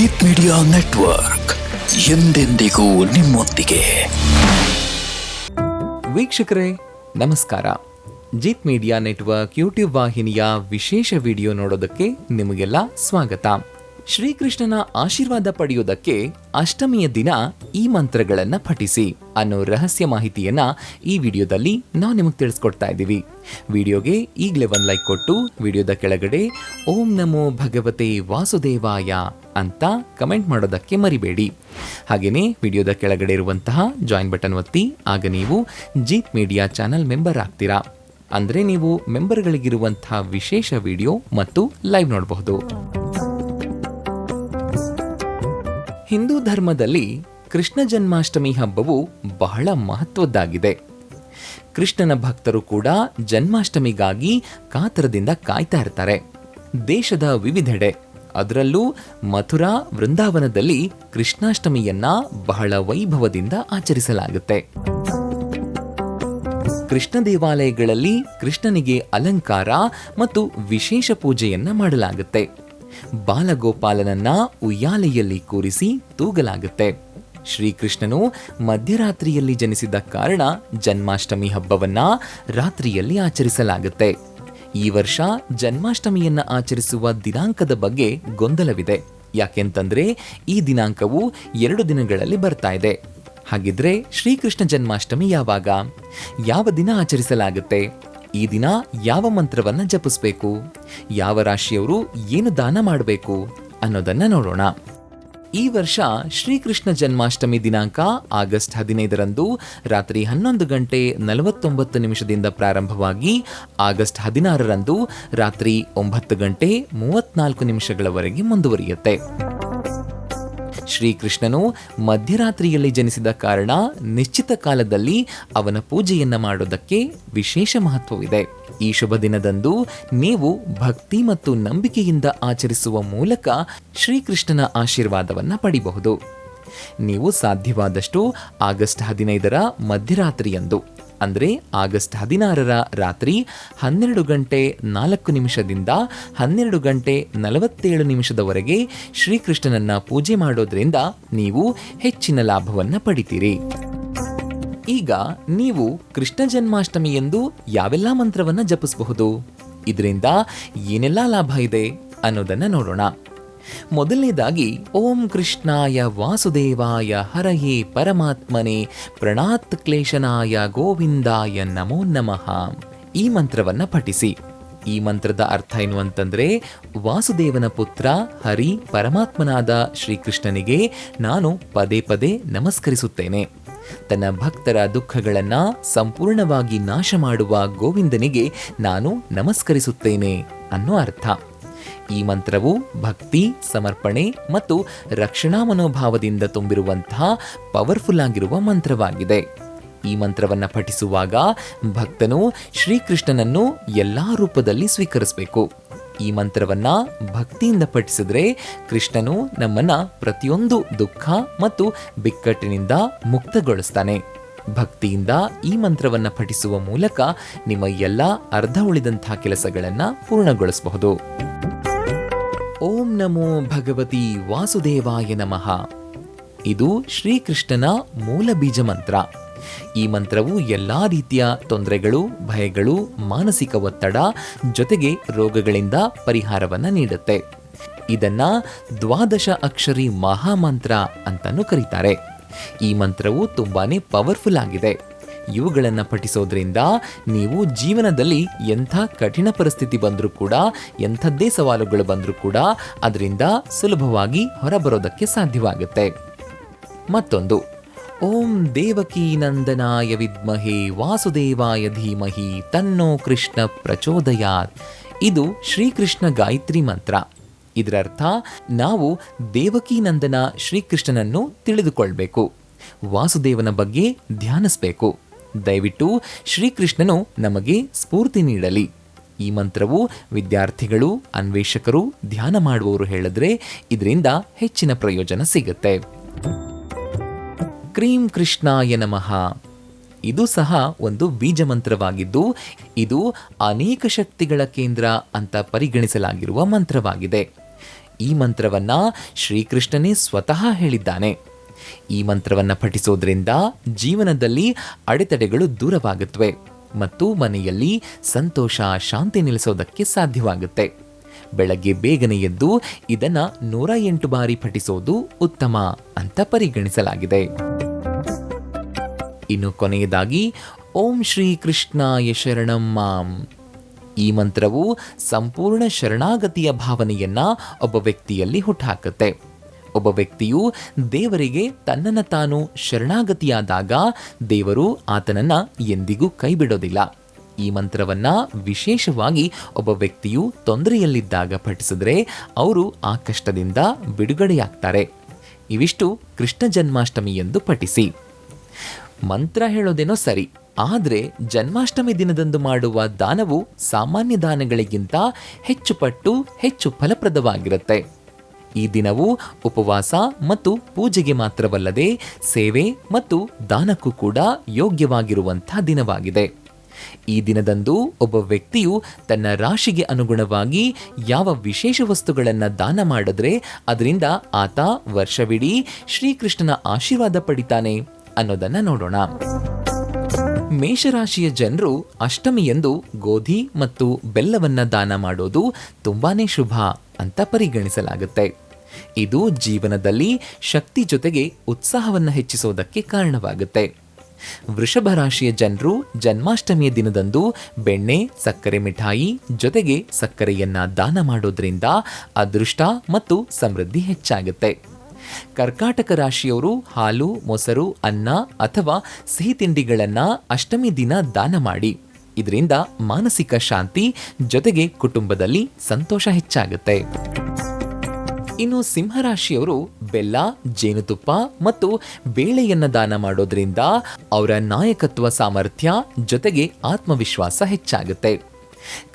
Jeet media network ಎಂದೆಂದಿಗೂ ನಿಮ್ಮೊಂದಿಗೆ. ವೀಕ್ಷಕರೇ ನಮಸ್ಕಾರ. ಜೀತ್ ಮೀಡಿಯಾ ನೆಟ್ವರ್ಕ್ ಯೂಟ್ಯೂಬ್ ವಾಹಿನಿಯ ವಿಶೇಷ ವಿಡಿಯೋ ನೋಡೋದಕ್ಕೆ ನಿಮಗೆಲ್ಲ ಸ್ವಾಗತ. ಶ್ರೀಕೃಷ್ಣನ ಆಶೀರ್ವಾದ ಪಡೆಯೋದಕ್ಕೆ ಅಷ್ಟಮಿಯ ದಿನ ಈ ಮಂತ್ರಗಳನ್ನ ಪಠಿಸಿ ಅನ್ನೋ ರಹಸ್ಯ ಮಾಹಿತಿಯನ್ನ ಈ ವಿಡಿಯೋದಲ್ಲಿ ನಾವು ನಿಮಗೆ ತಿಳಿಸ್ಕೊಡ್ತಾ ಇದ್ದೀವಿ. ವಿಡಿಯೋಗೆ ಈಗಲೇ ಒಂದು ಲೈಕ್ ಕೊಟ್ಟು ವಿಡಿಯೋದ ಕೆಳಗಡೆ ಓಂ ನಮೋ ಭಗವತೆ ವಾಸುದೇವಾಯ ಅಂತ ಕಮೆಂಟ್ ಮಾಡೋದಕ್ಕೆ ಮರಿಬೇಡಿ. ಹಾಗೆಯೇ ವಿಡಿಯೋದ ಕೆಳಗಡೆ ಇರುವಂತಹ ಜಾಯಿನ್ ಬಟನ್ ಒತ್ತಿ, ಆಗ ನೀವು ಜೀತ್ ಮೀಡಿಯಾ ಚಾನಲ್ ಮೆಂಬರ್ ಆಗ್ತೀರಾ. ಅಂದರೆ ನೀವು ಮೆಂಬರ್ಗಳಿಗಿರುವಂತಹ ವಿಶೇಷ ವಿಡಿಯೋ ಮತ್ತು ಲೈವ್ ನೋಡಬಹುದು. ಹಿಂದೂ ಧರ್ಮದಲ್ಲಿ ಕೃಷ್ಣ ಜನ್ಮಾಷ್ಟಮಿ ಹಬ್ಬವು ಬಹಳ ಮಹತ್ವದ್ದಾಗಿದೆ. ಕೃಷ್ಣನ ಭಕ್ತರು ಕೂಡ ಜನ್ಮಾಷ್ಟಮಿಗಾಗಿ ಕಾತರದಿಂದ ಕಾಯ್ತಾ ಇರ್ತಾರೆ. ದೇಶದ ವಿವಿಧೆಡೆ, ಅದರಲ್ಲೂ ಮಥುರಾ, ವೃಂದಾವನದಲ್ಲಿ ಕೃಷ್ಣಾಷ್ಟಮಿಯನ್ನ ಬಹಳ ವೈಭವದಿಂದ ಆಚರಿಸಲಾಗುತ್ತೆ. ಕೃಷ್ಣ ದೇವಾಲಯಗಳಲ್ಲಿ ಕೃಷ್ಣನಿಗೆ ಅಲಂಕಾರ ಮತ್ತು ವಿಶೇಷ ಪೂಜೆಯನ್ನ ಮಾಡಲಾಗುತ್ತೆ. ಬಾಲಗೋಪಾಲನನ್ನ ಉಯ್ಯಾಲೆಯಲ್ಲಿ ಕೂರಿಸಿ ತೂಗಲಾಗುತ್ತೆ. ಶ್ರೀಕೃಷ್ಣನು ಮಧ್ಯರಾತ್ರಿಯಲ್ಲಿ ಜನಿಸಿದ ಕಾರಣ ಜನ್ಮಾಷ್ಟಮಿ ಹಬ್ಬವನ್ನ ರಾತ್ರಿಯಲ್ಲಿ ಆಚರಿಸಲಾಗುತ್ತೆ. ಈ ವರ್ಷ ಜನ್ಮಾಷ್ಟಮಿಯನ್ನ ಆಚರಿಸುವ ದಿನಾಂಕದ ಬಗ್ಗೆ ಗೊಂದಲವಿದೆ. ಯಾಕೆಂತಂದ್ರೆ ಈ ದಿನಾಂಕವು 2 ದಿನಗಳಲ್ಲಿ ಬರ್ತಾ ಇದೆ. ಹಾಗಿದ್ರೆ ಶ್ರೀಕೃಷ್ಣ ಜನ್ಮಾಷ್ಟಮಿ ಯಾವಾಗ, ಯಾವ ದಿನ ಆಚರಿಸಲಾಗುತ್ತೆ, ಈ ದಿನ ಯಾವ ಮಂತ್ರವನ್ನ ಜಪಿಸಬೇಕು, ಯಾವ ರಾಶಿಯವರು ಏನು ದಾನ ಮಾಡಬೇಕು ಅನ್ನೋದನ್ನ ನೋಡೋಣ. ಈ ವರ್ಷ ಶ್ರೀಕೃಷ್ಣ ಜನ್ಮಾಷ್ಟಮಿ ದಿನಾಂಕ ಆಗಸ್ಟ್ 15ರಂದು ರಾತ್ರಿ 11:49 ಪ್ರಾರಂಭವಾಗಿ ಆಗಸ್ಟ್ 16ರಂದು ರಾತ್ರಿ 9:34 ಮುಂದುವರಿಯುತ್ತೆ. ಶ್ರೀಕೃಷ್ಣನು ಮಧ್ಯರಾತ್ರಿಯಲ್ಲಿ ಜನಿಸಿದ ಕಾರಣ ನಿಶ್ಚಿತ ಕಾಲದಲ್ಲಿ ಅವನ ಪೂಜೆಯನ್ನ ಮಾಡೋದಕ್ಕೆ ವಿಶೇಷ ಮಹತ್ವವಿದೆ. ಈ ಶುಭ ದಿನದಂದು ನೀವು ಭಕ್ತಿ ಮತ್ತು ನಂಬಿಕೆಯಿಂದ ಆಚರಿಸುವ ಮೂಲಕ ಶ್ರೀಕೃಷ್ಣನ ಆಶೀರ್ವಾದವನ್ನ ಪಡೆಯಬಹುದು. ನೀವು ಸಾಧ್ಯವಾದಷ್ಟು ಆಗಸ್ಟ್ 15ರ ಮಧ್ಯರಾತ್ರಿಯಂದು, ಅಂದರೆ ಆಗಸ್ಟ್ 16ರ ರಾತ್ರಿ 12:04 12:47 ಶ್ರೀಕೃಷ್ಣನನ್ನ ಪೂಜೆ ಮಾಡೋದ್ರಿಂದ ನೀವು ಹೆಚ್ಚಿನ ಲಾಭವನ್ನ ಪಡಿತೀರಿ. ಈಗ ನೀವು ಕೃಷ್ಣ ಜನ್ಮಾಷ್ಟಮಿ ಎಂದು ಯಾವೆಲ್ಲ ಮಂತ್ರವನ್ನ ಜಪಿಸಬಹುದು, ಇದರಿಂದ ಏನೆಲ್ಲ ಲಾಭ ಇದೆ ಅನ್ನೋದನ್ನ ನೋಡೋಣ. ಮೊದಲನೇದಾಗಿ ಓಂ ಕೃಷ್ಣಾಯ ವಾಸುದೇವಾಯ ಹರಯೇ ಪರಮಾತ್ಮನೆ ಪ್ರಣಾತ್ ಕ್ಲೇಶನಾಯ ಗೋವಿಂದಾಯ ನಮೋ ನಮಃ ಈ ಮಂತ್ರವನ್ನ ಪಠಿಸಿ. ಈ ಮಂತ್ರದ ಅರ್ಥ ಏನು ಅಂತಂದ್ರೆ, ವಾಸುದೇವನ ಪುತ್ರ ಹರಿ ಪರಮಾತ್ಮನಾದ ಶ್ರೀಕೃಷ್ಣನಿಗೆ ನಾನು ಪದೇ ಪದೇ ನಮಸ್ಕರಿಸುತ್ತೇನೆ. ತನ್ನ ಭಕ್ತರ ದುಃಖಗಳನ್ನ ಸಂಪೂರ್ಣವಾಗಿ ನಾಶ ಮಾಡುವ ಗೋವಿಂದನಿಗೆ ನಾನು ನಮಸ್ಕರಿಸುತ್ತೇನೆ ಅನ್ನೋ ಅರ್ಥ. ಈ ಮಂತ್ರವು ಭಕ್ತಿ, ಸಮರ್ಪಣೆ ಮತ್ತು ರಕ್ಷಣಾ ಮನೋಭಾವದಿಂದ ತುಂಬಿರುವಂತಹ ಪವರ್ಫುಲ್ ಆಗಿರುವ ಮಂತ್ರವಾಗಿದೆ. ಈ ಮಂತ್ರವನ್ನ ಪಠಿಸುವಾಗ ಭಕ್ತನು ಶ್ರೀಕೃಷ್ಣನನ್ನು ಎಲ್ಲಾ ರೂಪದಲ್ಲಿ ಸ್ವೀಕರಿಸಬೇಕು. ಈ ಮಂತ್ರವನ್ನ ಭಕ್ತಿಯಿಂದ ಪಠಿಸಿದ್ರೆ ಕೃಷ್ಣನು ನಮ್ಮನ್ನ ಪ್ರತಿಯೊಂದು ದುಃಖ ಮತ್ತು ಬಿಕ್ಕಟ್ಟಿನಿಂದ ಮುಕ್ತಗೊಳಿಸ್ತಾನೆ. ಭಕ್ತಿಯಿಂದ ಈ ಮಂತ್ರವನ್ನ ಪಠಿಸುವ ಮೂಲಕ ನಿಮ್ಮ ಎಲ್ಲ ಅರ್ಧ ಉಳಿದಂತಹ ಕೆಲಸಗಳನ್ನ ಪೂರ್ಣಗೊಳಿಸಬಹುದು. ಓಂ ನಮೋ ಭಗವತಿ ವಾಸುದೇವಾಯ ನಮಃ ಇದು ಶ್ರೀಕೃಷ್ಣನ ಮೂಲ ಬೀಜ ಮಂತ್ರ. ಈ ಮಂತ್ರವು ಎಲ್ಲಾ ರೀತಿಯ ತೊಂದರೆಗಳು, ಭಯಗಳು, ಮಾನಸಿಕ ಒತ್ತಡ ಜೊತೆಗೆ ರೋಗಗಳಿಂದ ಪರಿಹಾರವನ್ನ ನೀಡುತ್ತೆ. ಇದನ್ನ 12 ಅಕ್ಷರಿ ಮಹಾಮಂತ್ರ ಅಂತಾನೂ ಕರೀತಾರೆ. ಈ ಮಂತ್ರವು ತುಂಬಾನೇ ಪವರ್ಫುಲ್ ಆಗಿದೆ. ಇವುಗಳನ್ನು ಪಠಿಸೋದ್ರಿಂದ ನೀವು ಜೀವನದಲ್ಲಿ ಎಂಥ ಕಠಿಣ ಪರಿಸ್ಥಿತಿ ಬಂದರೂ ಕೂಡ, ಎಂಥದ್ದೇ ಸವಾಲುಗಳು ಬಂದರೂ ಕೂಡ ಅದರಿಂದ ಸುಲಭವಾಗಿ ಹೊರಬರೋದಕ್ಕೆ ಸಾಧ್ಯವಾಗುತ್ತೆ. ಮತ್ತೊಂದು, ಓಂ ದೇವಕೀ ನಂದನಾಯ ವಿದ್ಮಹೇ ವಾಸುದೇವಾಯ ಧೀಮಹಿ ತನ್ನೋ ಕೃಷ್ಣ ಪ್ರಚೋದಯಾತ್ ಇದು ಶ್ರೀಕೃಷ್ಣ ಗಾಯತ್ರಿ ಮಂತ್ರ. ಇದರರ್ಥ ನಾವು ದೇವಕೀ ನಂದನ ಶ್ರೀಕೃಷ್ಣನನ್ನು ತಿಳಿದುಕೊಳ್ಬೇಕು, ವಾಸುದೇವನ ಬಗ್ಗೆ ಧ್ಯಾನಿಸಬೇಕು. ದಯವಿಟ್ಟು ಶ್ರೀಕೃಷ್ಣನು ನಮಗೆ ಸ್ಫೂರ್ತಿ ನೀಡಲಿ. ಈ ಮಂತ್ರವು ವಿದ್ಯಾರ್ಥಿಗಳು, ಅನ್ವೇಷಕರು, ಧ್ಯಾನ ಮಾಡುವವರು ಹೇಳಿದ್ರೆ ಇದರಿಂದ ಹೆಚ್ಚಿನ ಪ್ರಯೋಜನ ಸಿಗುತ್ತೆ. ಕ್ರೀಂ ಕೃಷ್ಣಾಯ ನಮಃ ಇದು ಸಹ ಒಂದು ಬೀಜ ಮಂತ್ರವಾಗಿದ್ದು ಇದು ಅನೇಕ ಶಕ್ತಿಗಳ ಕೇಂದ್ರ ಅಂತ ಪರಿಗಣಿಸಲಾಗಿರುವ ಮಂತ್ರವಾಗಿದೆ. ಈ ಮಂತ್ರವನ್ನ ಶ್ರೀಕೃಷ್ಣನೇ ಸ್ವತಃ ಹೇಳಿದ್ದಾನೆ. ಈ ಮಂತ್ರವನ್ನ ಪಠಿಸೋದ್ರಿಂದ ಜೀವನದಲ್ಲಿ ಅಡೆತಡೆಗಳು ದೂರವಾಗುತ್ತವೆ ಮತ್ತು ಮನೆಯಲ್ಲಿ ಸಂತೋಷ, ಶಾಂತಿ ನೆಲೆಸೋದಕ್ಕೆ ಸಾಧ್ಯವಾಗುತ್ತೆ. ಬೆಳಗ್ಗೆ ಬೇಗನೆ ಎದ್ದು ಇದನ್ನ 108 ಬಾರಿ ಪಠಿಸೋದು ಉತ್ತಮ ಅಂತ ಪರಿಗಣಿಸಲಾಗಿದೆ. ಇನ್ನು ಕೊನೆಯದಾಗಿ ಓಂ ಶ್ರೀ ಕೃಷ್ಣಾಯ ಶರಣಂ ಮಾಂ. ಈ ಮಂತ್ರವು ಸಂಪೂರ್ಣ ಶರಣಾಗತಿಯ ಭಾವನೆಯನ್ನ ಒಬ್ಬ ವ್ಯಕ್ತಿಯಲ್ಲಿ ಹುಟ್ಟುಹಾಕುತ್ತೆ. ಒಬ್ಬ ವ್ಯಕ್ತಿಯು ದೇವರಿಗೆ ತನ್ನನ್ನು ತಾನು ಶರಣಾಗತಿಯಾದಾಗ ದೇವರು ಆತನನ್ನ ಎಂದಿಗೂ ಕೈ ಬಿಡೋದಿಲ್ಲ. ಈ ಮಂತ್ರವನ್ನ ವಿಶೇಷವಾಗಿ ಒಬ್ಬ ವ್ಯಕ್ತಿಯು ತೊಂದರೆಯಲ್ಲಿದ್ದಾಗ ಪಠಿಸಿದ್ರೆ ಅವರು ಆ ಕಷ್ಟದಿಂದ ಬಿಡುಗಡೆಯಾಗ್ತಾರೆ. ಇವಿಷ್ಟು ಕೃಷ್ಣ ಜನ್ಮಾಷ್ಟಮಿ ಎಂದು ಪಠಿಸಿ. ಮಂತ್ರ ಹೇಳೋದೇನೋ ಸರಿ, ಆದರೆ ಜನ್ಮಾಷ್ಟಮಿ ದಿನದಂದು ಮಾಡುವ ದಾನವು ಸಾಮಾನ್ಯ ದಾನಗಳಿಗಿಂತ ಹೆಚ್ಚು ಪಟ್ಟು ಹೆಚ್ಚು ಫಲಪ್ರದವಾಗಿರುತ್ತೆ. ಈ ದಿನವು ಉಪವಾಸ ಮತ್ತು ಪೂಜೆಗೆ ಮಾತ್ರವಲ್ಲದೆ ಸೇವೆ ಮತ್ತು ದಾನಕ್ಕೂ ಕೂಡ ಯೋಗ್ಯವಾಗಿರುವಂಥ ದಿನವಾಗಿದೆ. ಈ ದಿನದಂದು ಒಬ್ಬ ವ್ಯಕ್ತಿಯು ತನ್ನ ರಾಶಿಗೆ ಅನುಗುಣವಾಗಿ ಯಾವ ವಿಶೇಷ ವಸ್ತುಗಳನ್ನು ದಾನ ಮಾಡಿದ್ರೆ ಅದರಿಂದ ಆತ ವರ್ಷವಿಡೀ ಶ್ರೀಕೃಷ್ಣನ ಆಶೀರ್ವಾದ ಪಡಿತಾನೆ ಅನ್ನೋದನ್ನ ನೋಡೋಣ. ಮೇಷರಾಶಿಯ ಜನರು ಅಷ್ಟಮಿಯಂದು ಗೋಧಿ ಮತ್ತು ಬೆಲ್ಲವನ್ನ ದಾನ ಮಾಡೋದು ತುಂಬಾನೇ ಶುಭ ಅಂತ ಪರಿಗಣಿಸಲಾಗುತ್ತೆ. ಇದು ಜೀವನದಲ್ಲಿ ಶಕ್ತಿ ಜೊತೆಗೆ ಉತ್ಸಾಹವನ್ನು ಹೆಚ್ಚಿಸೋದಕ್ಕೆ ಕಾರಣವಾಗುತ್ತೆ. ವೃಷಭ ರಾಶಿಯ ಜನರು ಜನ್ಮಾಷ್ಟಮಿಯ ದಿನದಂದು ಬೆಣ್ಣೆ, ಸಕ್ಕರೆ ಮಿಠಾಯಿ ಜೊತೆಗೆ ಸಕ್ಕರೆಯನ್ನ ದಾನ ಮಾಡೋದ್ರಿಂದ ಅದೃಷ್ಟ ಮತ್ತು ಸಮೃದ್ಧಿ ಹೆಚ್ಚಾಗುತ್ತೆ. ಕರ್ಕಾಟಕ ರಾಶಿಯವರು ಹಾಲು, ಮೊಸರು, ಅನ್ನ ಅಥವಾ ಸಿಹಿ ತಿಂಡಿಗಳನ್ನು ಅಷ್ಟಮಿ ದಿನ ದಾನ ಮಾಡಿ. ಇದರಿಂದ ಮಾನಸಿಕ ಶಾಂತಿ ಜೊತೆಗೆ ಕುಟುಂಬದಲ್ಲಿ ಸಂತೋಷ ಹೆಚ್ಚಾಗುತ್ತೆ. ಇನ್ನು ಸಿಂಹರಾಶಿಯವರು ಬೆಲ್ಲ, ಜೇನುತುಪ್ಪ ಮತ್ತು ಬೇಳೆಯನ್ನ ದಾನ ಮಾಡೋದ್ರಿಂದ ಅವರ ನಾಯಕತ್ವ ಸಾಮರ್ಥ್ಯ ಜೊತೆಗೆ ಆತ್ಮವಿಶ್ವಾಸ ಹೆಚ್ಚಾಗುತ್ತೆ.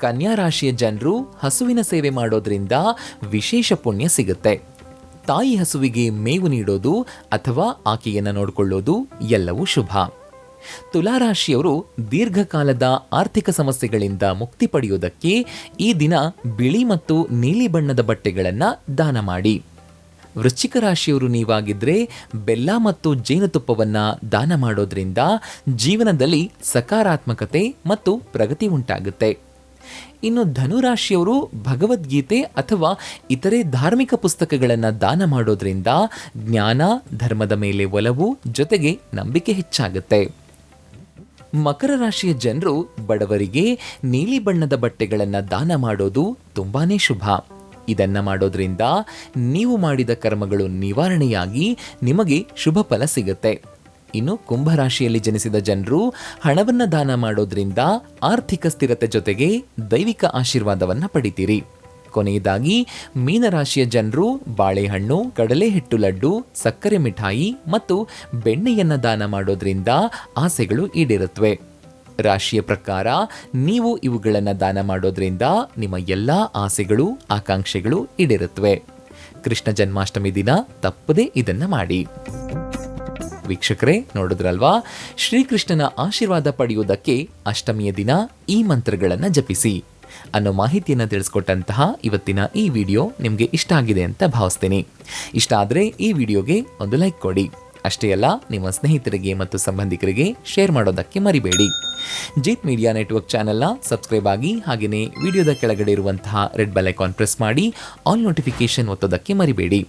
ಕನ್ಯಾ ರಾಶಿಯ ಜನರು ಹಸುವಿನ ಸೇವೆ ಮಾಡೋದ್ರಿಂದ ವಿಶೇಷ ಪುಣ್ಯ ಸಿಗುತ್ತೆ. ತಾಯಿ ಹಸುವಿಗೆ ಮೇವು ನೀಡೋದು ಅಥವಾ ಆಕೆಯನ್ನು ನೋಡಿಕೊಳ್ಳೋದು ಎಲ್ಲವೂ ಶುಭ. ತುಲಾರಾಶಿಯವರು ದೀರ್ಘಕಾಲದ ಆರ್ಥಿಕ ಸಮಸ್ಯೆಗಳಿಂದ ಮುಕ್ತಿ ಪಡೆಯುವುದಕ್ಕೆ ಈ ದಿನ ಬಿಳಿ ಮತ್ತು ನೀಲಿ ಬಣ್ಣದ ಬಟ್ಟೆಗಳನ್ನು ದಾನ ಮಾಡಿ. ವೃಶ್ಚಿಕ ರಾಶಿಯವರು ನೀವಾಗಿದ್ರೆ ಬೆಲ್ಲ ಮತ್ತು ಜೇನುತುಪ್ಪವನ್ನು ದಾನ ಮಾಡೋದ್ರಿಂದ ಜೀವನದಲ್ಲಿ ಸಕಾರಾತ್ಮಕತೆ ಮತ್ತು ಪ್ರಗತಿ ಉಂಟಾಗುತ್ತೆ. ಇನ್ನು ಧನುರಾಶಿಯವರು ಭಗವದ್ಗೀತೆ ಅಥವಾ ಇತರೆ ಧಾರ್ಮಿಕ ಪುಸ್ತಕಗಳನ್ನು ದಾನ ಮಾಡೋದ್ರಿಂದ ಜ್ಞಾನ, ಧರ್ಮದ ಮೇಲೆ ಒಲವು ಜೊತೆಗೆ ನಂಬಿಕೆ ಹೆಚ್ಚಾಗುತ್ತೆ. ಮಕರ ರಾಶಿಯ ಜನರು ಬಡವರಿಗೆ ನೀಲಿ ಬಣ್ಣದ ಬಟ್ಟೆಗಳನ್ನು ದಾನ ಮಾಡೋದು ತುಂಬಾನೇ ಶುಭ. ಇದನ್ನ ಮಾಡೋದ್ರಿಂದ ನೀವು ಮಾಡಿದ ಕರ್ಮಗಳು ನಿವಾರಣೆಯಾಗಿ ನಿಮಗೆ ಶುಭ ಫಲ ಸಿಗುತ್ತೆ. ಇನ್ನು ಕುಂಭರಾಶಿಯಲ್ಲಿ ಜನಿಸಿದ ಜನರು ಹಣವನ್ನು ದಾನ ಮಾಡೋದ್ರಿಂದ ಆರ್ಥಿಕ ಸ್ಥಿರತೆ ಜೊತೆಗೆ ದೈವಿಕ ಆಶೀರ್ವಾದವನ್ನು ಪಡಿತೀರಿ. ಕೊನೆಯದಾಗಿ ಮೀನರಾಶಿಯ ಜನರು ಬಾಳೆಹಣ್ಣು, ಕಡಲೆ ಹಿಟ್ಟು ಲಡ್ಡು, ಸಕ್ಕರೆ ಮಿಠಾಯಿ ಮತ್ತು ಬೆಣ್ಣೆಯನ್ನ ದಾನ ಮಾಡೋದ್ರಿಂದ ಆಸೆಗಳು ಈಡೇರುತ್ತವೆ. ರಾಶಿಯ ಪ್ರಕಾರ ನೀವು ಇವುಗಳನ್ನು ದಾನ ಮಾಡೋದ್ರಿಂದ ನಿಮ್ಮ ಎಲ್ಲ ಆಸೆಗಳು, ಆಕಾಂಕ್ಷೆಗಳು ಈಡೇರುತ್ತವೆ. ಕೃಷ್ಣ ಜನ್ಮಾಷ್ಟಮಿ ದಿನ ತಪ್ಪದೇ ಇದನ್ನ ಮಾಡಿ. ವೀಕ್ಷಕರೇ, ನೋಡಿದ್ರಲ್ವಾ? ಶ್ರೀಕೃಷ್ಣನ ಆಶೀರ್ವಾದ ಪಡೆಯುವುದಕ್ಕೆ ಅಷ್ಟಮಿಯ ದಿನ ಈ ಮಂತ್ರಗಳನ್ನು ಜಪಿಸಿ ಅನ್ನೋ ಮಾಹಿತಿಯನ್ನು ತಿಳಿಸ್ಕೊಟ್ಟಂತಹ ಇವತ್ತಿನ ಈ ವಿಡಿಯೋ ನಿಮಗೆ ಇಷ್ಟ ಆಗಿದೆ ಅಂತ ಭಾವಿಸ್ತೀನಿ. ಇಷ್ಟ ಆದರೆ ಈ ವಿಡಿಯೋಗೆ ಒಂದು ಲೈಕ್ ಕೊಡಿ. ಅಷ್ಟೇ ಅಲ್ಲ, ನಿಮ್ಮ ಸ್ನೇಹಿತರಿಗೆ ಮತ್ತು ಸಂಬಂಧಿಕರಿಗೆ ಶೇರ್ ಮಾಡೋದಕ್ಕೆ ಮರಿಬೇಡಿ. ಜೀತ್ ಮೀಡಿಯಾ ನೆಟ್ವರ್ಕ್ ಚಾನೆಲ್ನ ಸಬ್ಸ್ಕ್ರೈಬ್ ಆಗಿ, ಹಾಗೆಯೇ ವಿಡಿಯೋದ ಕೆಳಗಡೆ ಇರುವಂತಹ ರೆಡ್ ಬೆಲ್ ಐಕಾನ್ ಪ್ರೆಸ್ ಮಾಡಿ ಆಲ್ ನೋಟಿಫಿಕೇಶನ್ ಒತ್ತೋದಕ್ಕೆ ಮರಿಬೇಡಿ.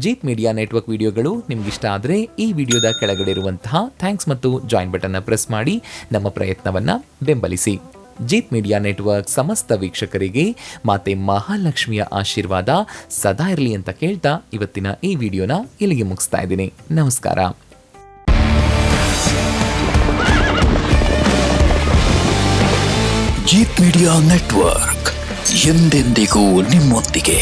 ಜೀತ್ ಮೀಡಿಯಾ ನೆಟ್ವರ್ಕ್ ವಿಡಿಯೋಗಳು ನಿಮಗಿಷ್ಟ ಆದರೆ ಈ ವಿಡಿಯೋದ ಕೆಳಗಡೆ ಇರುವಂತಹ ಥ್ಯಾಂಕ್ಸ್ ಮತ್ತು ಜಾಯಿನ್ ಬಟನ್ನ ಪ್ರೆಸ್ ಮಾಡಿ ನಮ್ಮ ಪ್ರಯತ್ನವನ್ನು ಬೆಂಬಲಿಸಿ. ಜೀತ್ ಮೀಡಿಯಾ ನೆಟ್ವರ್ಕ್ ಸಮಸ್ತ ವೀಕ್ಷಕರಿಗೆ ಮಾತೆ ಮಹಾಲಕ್ಷ್ಮಿಯ ಆಶೀರ್ವಾದ ಸದಾ ಇರಲಿ ಅಂತ ಕೇಳ್ತಾ ಇವತ್ತಿನ ಈ ವಿಡಿಯೋನ ಇಲ್ಲಿಗೆ ಮುಗಿಸ್ತಾ ಇದ್ದೀನಿ. ನಮಸ್ಕಾರ. ಜೀತ್ ಮೀಡಿಯಾ ನೆಟ್ವರ್ಕ್ ಎಂದೆಂದಿಗೂ ನಿಮ್ಮೊಂದಿಗೆ.